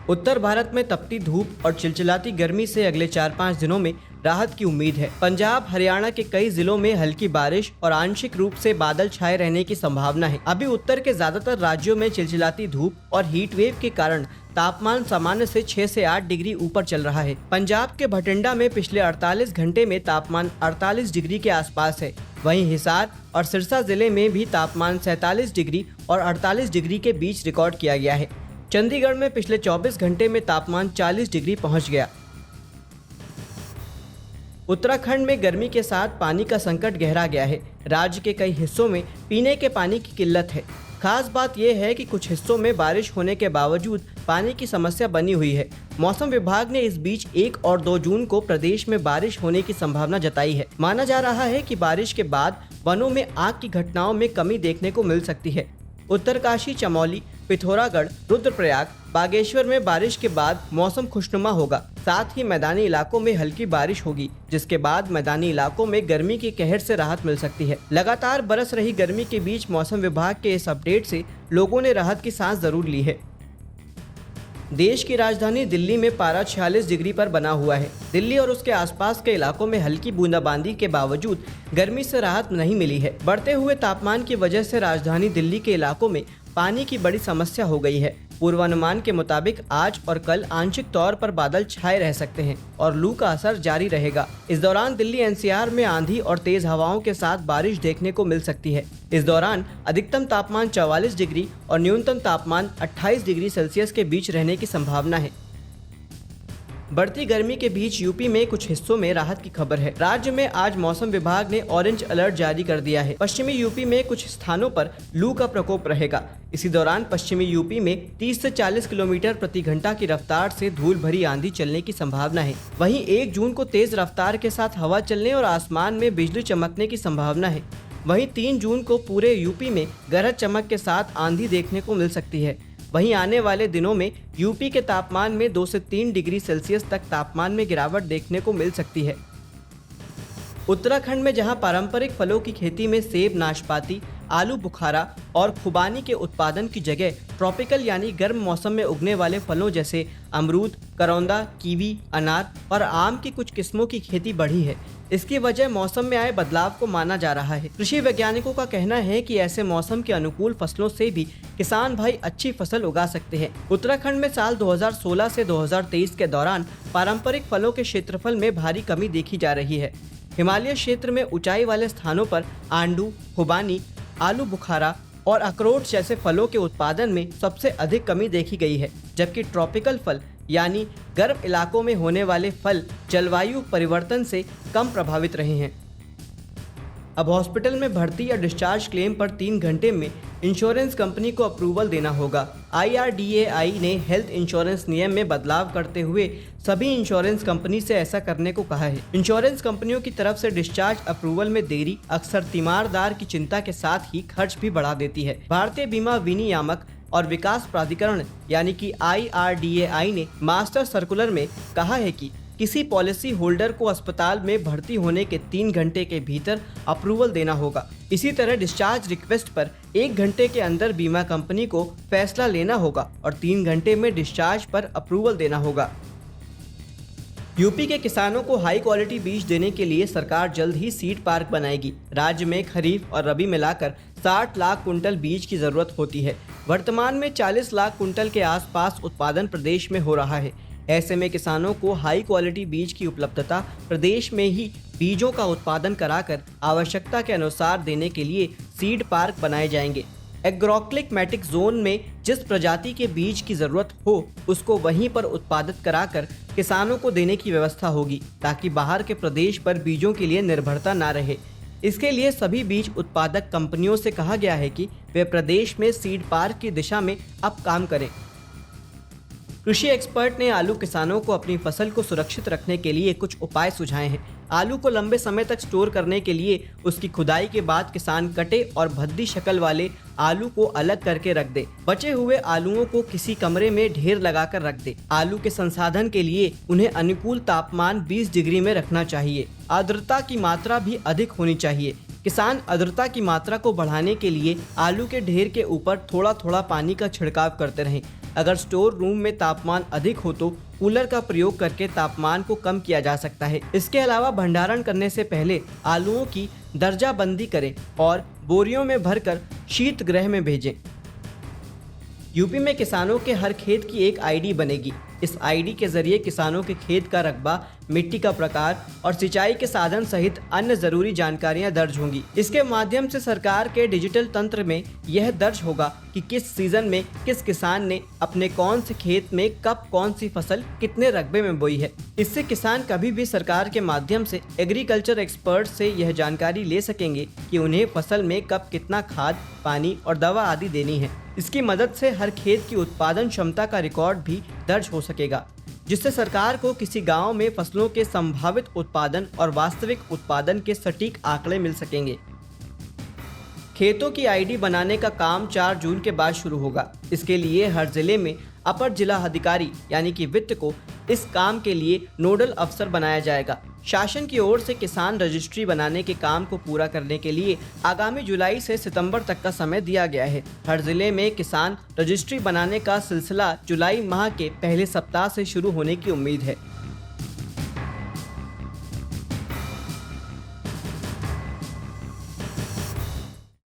उत्तर भारत में तपती धूप और चिलचिलाती गर्मी से अगले 4-5 दिनों में राहत की उम्मीद है। पंजाब, हरियाणा के कई जिलों में हल्की बारिश और आंशिक रूप से बादल छाए रहने की संभावना है। अभी उत्तर के ज्यादातर राज्यों में चिलचिलाती धूप और हीट वेव के कारण तापमान सामान्य से 6 से 8 डिग्री ऊपर चल रहा है। पंजाब के भटिंडा में पिछले 48 घंटे में तापमान 48 डिग्री के आसपास है। वहीं हिसार और सिरसा जिले में भी तापमान 47 डिग्री और 48 डिग्री के बीच रिकॉर्ड किया गया है। चंडीगढ़ में पिछले 24 घंटे में तापमान 40 डिग्री पहुंच गया। उत्तराखंड में गर्मी के साथ पानी का संकट गहरा गया है। राज्य के कई हिस्सों में पीने के पानी की किल्लत है। खास बात यह है कि कुछ हिस्सों में बारिश होने के बावजूद पानी की समस्या बनी हुई है। मौसम विभाग ने इस बीच 1 और 2 जून को प्रदेश में बारिश होने की संभावना जताई है। माना जा रहा है कि बारिश के बाद वनों में आग की घटनाओं में कमी देखने को मिल सकती है। उत्तरकाशी, चमोली, पिथौरागढ़, रुद्रप्रयाग, बागेश्वर में बारिश के बाद मौसम खुशनुमा होगा। साथ ही मैदानी इलाकों में हल्की बारिश होगी, जिसके बाद मैदानी इलाकों में गर्मी के कहर से राहत मिल सकती है। लगातार बरस रही गर्मी के बीच मौसम विभाग के इस अपडेट से लोगों ने राहत की सांस जरूर ली है। देश की राजधानी दिल्ली में पारा 46 डिग्री पर बना हुआ है। दिल्ली और उसके आसपास के इलाकों में हल्की बूंदाबांदी के बावजूद गर्मी से राहत नहीं मिली है। बढ़ते हुए तापमान की वजह से राजधानी दिल्ली के इलाकों में पानी की बड़ी समस्या हो गई है। पूर्वानुमान के मुताबिक आज और कल आंशिक तौर पर बादल छाए रह सकते हैं और लू का असर जारी रहेगा। इस दौरान दिल्ली एनसीआर में आंधी और तेज हवाओं के साथ बारिश देखने को मिल सकती है। इस दौरान अधिकतम तापमान 44 डिग्री और न्यूनतम तापमान 28 डिग्री सेल्सियस के बीच रहने की संभावना है। बढ़ती गर्मी के बीच यूपी में कुछ हिस्सों में राहत की खबर है। राज्य में आज मौसम विभाग ने ऑरेंज अलर्ट जारी कर दिया है। पश्चिमी यूपी में कुछ स्थानों पर लू का प्रकोप रहेगा। इसी दौरान पश्चिमी यूपी में 30 से 40 किलोमीटर प्रति घंटा की रफ्तार से धूल भरी आंधी चलने की संभावना है। वहीं 1 जून को तेज रफ्तार के साथ हवा चलने और आसमान में बिजली चमकने की संभावना है। वहीं 3 जून को पूरे यूपी में गरज चमक के साथ आंधी देखने को मिल सकती है। वहीं आने वाले दिनों में यूपी के तापमान में 2 से 3 डिग्री सेल्सियस तक तापमान में गिरावट देखने को मिल सकती है। उत्तराखंड में जहां पारंपरिक फलों की खेती में सेब, नाशपाती, आलू बुखारा और खुबानी के उत्पादन की जगह ट्रॉपिकल यानी गर्म मौसम में उगने वाले फलों जैसे अमरूद, करौंदा, कीवी, अनार और आम की कुछ किस्मों की खेती बढ़ी है। इसकी वजह मौसम में आए बदलाव को माना जा रहा है। कृषि वैज्ञानिकों का कहना है कि ऐसे मौसम के अनुकूल फसलों से भी किसान भाई अच्छी फसल उगा सकते हैं। उत्तराखंड में साल 2016 से 2023 के दौरान पारंपरिक फलों के क्षेत्रफल में भारी कमी देखी जा रही है। हिमालय क्षेत्र में ऊंचाई वाले स्थानों पर आंडू, खुबानी, आलू बुखारा और अखरोट जैसे फलों के उत्पादन में सबसे अधिक कमी देखी गई है, जबकि ट्रॉपिकल फल यानी गर्म इलाकों में होने वाले फल जलवायु परिवर्तन से कम प्रभावित रहे हैं। अब हॉस्पिटल में भर्ती या डिस्चार्ज क्लेम पर 3 घंटे में इंश्योरेंस कंपनी को अप्रूवल देना होगा। IRDAI ने हेल्थ इंश्योरेंस नियम में बदलाव करते हुए सभी इंश्योरेंस कंपनी से ऐसा करने को कहा है। इंश्योरेंस कंपनियों की तरफ से डिस्चार्ज अप्रूवल में देरी अक्सर तीमारदार की चिंता के साथ ही खर्च भी बढ़ा देती है। भारतीय बीमा विनियामक और विकास प्राधिकरण यानी कि IRDAI ने मास्टर सर्कुलर में कहा है कि किसी पॉलिसी होल्डर को अस्पताल में भर्ती होने के 3 घंटे के भीतर अप्रूवल देना होगा। इसी तरह डिस्चार्ज रिक्वेस्ट पर 1 घंटे के अंदर बीमा कंपनी को फैसला लेना होगा और 3 घंटे में डिस्चार्ज पर अप्रूवल देना होगा। यूपी के किसानों को हाई क्वालिटी बीज देने के लिए सरकार जल्द ही सीड पार्क बनाएगी। राज्य में खरीफ और रबी मिलाकर 60 लाख कुंटल बीज की जरूरत होती है। वर्तमान में 40 लाख कुंटल के आसपास उत्पादन प्रदेश में हो रहा है। ऐसे में किसानों को हाई क्वालिटी बीज की उपलब्धता प्रदेश में ही बीजों का उत्पादन कराकर आवश्यकता के अनुसार देने के लिए सीड पार्क बनाए जाएंगे। एग्रोक्लिमेटिक जोन में जिस प्रजाति के बीज की जरूरत हो उसको वहीं पर उत्पादित कराकर किसानों को देने की व्यवस्था होगी, ताकि बाहर के प्रदेश पर बीजों के लिए निर्भरता न रहे। इसके लिए सभी बीज उत्पादक कंपनियों से कहा गया है कि वे प्रदेश में सीड पार्क की दिशा में अब काम करें। कृषि एक्सपर्ट ने आलू किसानों को अपनी फसल को सुरक्षित रखने के लिए कुछ उपाय सुझाए हैं। आलू को लंबे समय तक स्टोर करने के लिए उसकी खुदाई के बाद किसान कटे और भद्दी शक्ल वाले आलू को अलग करके रख दे। बचे हुए आलूओं को किसी कमरे में ढेर लगाकर रख दे। आलू के संसाधन के लिए उन्हें अनुकूल तापमान 20 डिग्री में रखना चाहिए। आर्द्रता की मात्रा भी अधिक होनी चाहिए। किसान आर्द्रता की मात्रा को बढ़ाने के लिए आलू के ढेर के ऊपर थोड़ा थोड़ा पानी का छिड़काव करते रहें। अगर स्टोर रूम में तापमान अधिक हो तो कूलर का प्रयोग करके तापमान को कम किया जा सकता है। इसके अलावा भंडारण करने से पहले आलूओं की दर्जाबंदी करें और बोरियों में भरकर शीत गृह में भेजें। यूपी में किसानों के हर खेत की एक आईडी बनेगी। इस आईडी के जरिए किसानों के खेत का रकबा, मिट्टी का प्रकार और सिंचाई के साधन सहित अन्य जरूरी जानकारियां दर्ज होंगी। इसके माध्यम से सरकार के डिजिटल तंत्र में यह दर्ज होगा कि किस सीजन में किस किसान ने अपने कौन से खेत में कब कौन सी फसल कितने रकबे में बोई है। इससे किसान कभी भी सरकार के माध्यम से एग्रीकल्चर एक्सपर्ट से यह जानकारी ले सकेंगे कि उन्हें फसल में कब कितना खाद, पानी और दवा आदि देनी है। इसकी मदद से हर खेत की उत्पादन क्षमता का रिकॉर्ड भी दर्ज हो सकेगा, जिससे सरकार को किसी गांव में फसलों के संभावित उत्पादन और वास्तविक उत्पादन के सटीक आंकड़े मिल सकेंगे। खेतों की आईडी बनाने का काम 4 जून के बाद शुरू होगा। इसके लिए हर जिले में अपर जिला अधिकारी यानी कि वित्त को इस काम के लिए नोडल अफसर बनाया जाएगा। शासन की ओर से किसान रजिस्ट्री बनाने के काम को पूरा करने के लिए आगामी जुलाई से सितंबर तक का समय दिया गया है। हर जिले में किसान रजिस्ट्री बनाने का सिलसिला जुलाई माह के पहले सप्ताह से शुरू होने की उम्मीद है।